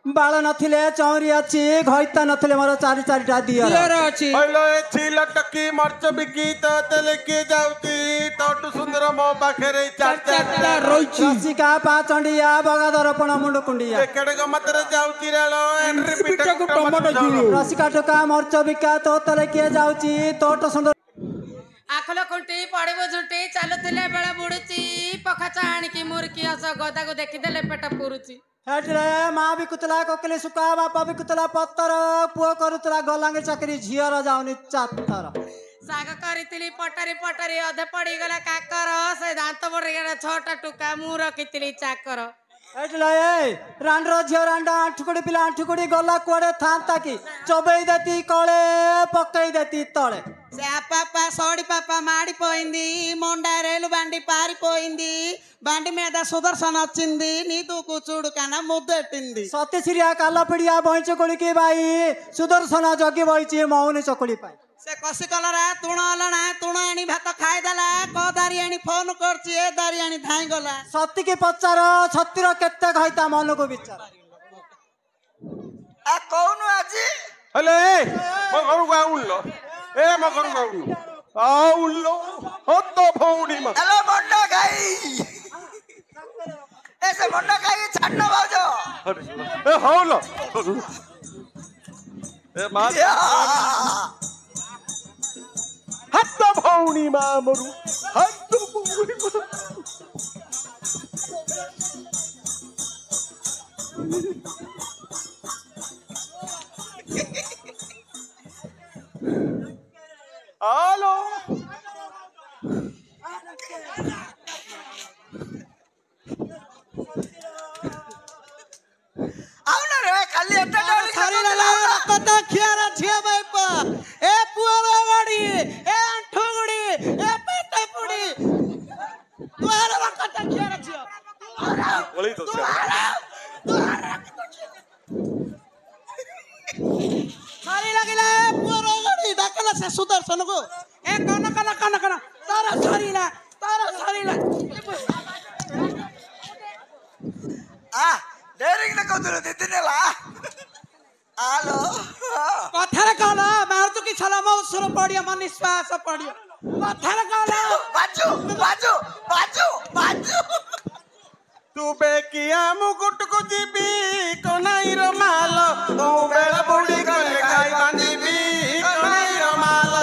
बाळ नथिले चौरी अछि घइता नथिले मोर चारि चारिटा दियर दियर अछि हेलो ए छिला टकी मर्च बिकी त तेल के जाउती तटु सुंदर मो पाखरे चार चारटा रोइछि रसिका पाचंडिया बगादर पण मुंड कुंडिया केडे ग मतरे जाउती रेलो एंट्री पिटाकु पिटाकु टमाटो झुलु रसिका टोका मर्च बिका तो तले के जाउची तोट सुंदर आखल खुंटी पड़िबो झुंटी चालुथिले बेला बुडुची पखाचा आଣିକି मुर्की हस गदाକୁ ଦେଖିଦେଲେ पेट पुरुची हेटरे माँ भी कुतला कोकले सुका बापा भी कुतला पत्तर पुओ करुतला गलांगे चाकरी झियर जाउनी चातर साग करितिली पटरी पटरी अधे पड़ीगला काकर से दांत बड़ीगला छटा टुका मु रखितिली चाकर हेटले ए रांडर झियर रांडा आठुकुड़ी पिला आठुकुड़ी गला कुआडे थांता की चोबई देती कळे पकई देती तळे से पापा सोडी पापा माडी పోయింది మొండా రేలు బండి పారిపోయింది బండి మీద సుదర్శన వచ్చింది నీతుకు చూడు కన ముద్దెట్టింది सत्य श्रिया काला पिड़िया बही चकुड़ी की बाई सुदर्शन जगी बही मौनी चकुड़ी पाई से कसी कलरा तुण अलना तुण आनी भात खाइदेला क दारियाणी फोन करची ए दारियाणी धाई गला सत्य की पचार छत्तीर केते घइता मन को विचार आ कौनु आजी हेलो ए मो घरु आउलो ए मो घरु आउलो हो तो भौणी म हेलो बड्डा ସାନ ଭାଉଜ ଏ ହଉ ଲୋ ଏ ମା ହାତ ଭଉଣୀ ମା ମରୁ ହାତ ଭଉଣୀ ମା హలో అవునా రే ଖାଲି ଏତେ ଡରି କଥା ଖିଆର ଝିଅ ବାପା ଏ ପୁଅର ଗଡି ଏ ଆଣ୍ଠୁ ଗୁଡି ଏ ପେଟ ପୁଡି ତୁଆର କଥା ଖିଆର ଝିଅ ଓଳି ତ ସାରି ଲାଗିଲା ଏ ପୁଅର ଗଡି ଡାକଲା ସେ ସୁଦର୍ଶନକୁ ଏ କନ କନ କନ କନ ତାର ସରିଲା ଡେରିକି କହୁଥିଲୁ ଦି ଦିନ ହେଲା ହ୍ୟାଲୋ କଥାରେ କଣ ମାରୁତୁ କି ଛଲା ମୋ ସୁର ପଡିବ ମୋ ନିଶ୍ୱାସ ପଡିବ କଥାରେ କଣ ବାଜୁ ବାଜୁ ବାଜୁ ବାଜୁ ତୁ ବେକିଆ ମୁକୁଟକୁ ଯିବି କନାଇର ମାଲ ତୁ ବେଳ ବୁଡି ଗଲେ ଖାଇ ବାନ୍ଧିବି କନାଇର ମାଲ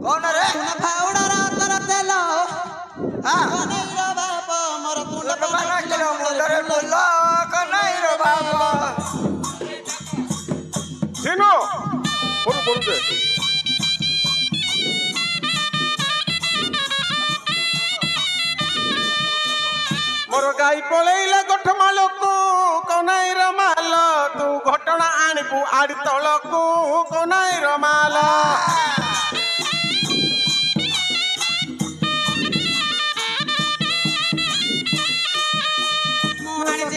କଣ ରେ ଫାଉଡାର ତର ତେଲ ହଁ କନେଇର ବାପ ମୋର ତୁଣ୍ଡ ନାଚିଲ ମୁଣ୍ଡରେ ଫୁଲ କନାଇର ବାପ ସିନୁ ପଡୁ ଦେ ମୋର ଗାଈ ପଳେଇଲା ଗୋଠ ମାଲକୁ କନାଇର ମାଲ ତୁ ଘଟଣା ଆଣିବୁ ଆଡି ତଳକୁ କନାଇର ମାଲ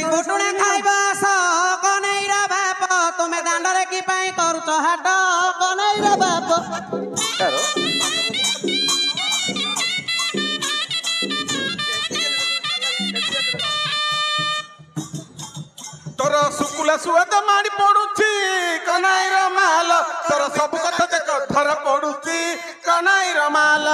ଘୁଟୁଣା ଖାଇବା ଆସ କନେଇର ବାପ ତୁମେ ଦାଣ୍ଡରେ କି ପାଇଁ କରୁଛ ହାଟ କନେଇର ବାପ ତୋର ଶୁକୁଲା ସୁଆଦ ମାଡ଼ି ପଡୁଛି କନାଇର ମାଲ ତୋର ସବୁ କଥା ଦେଖ ଥର ପଡୁଛି କନାଇର ମାଲ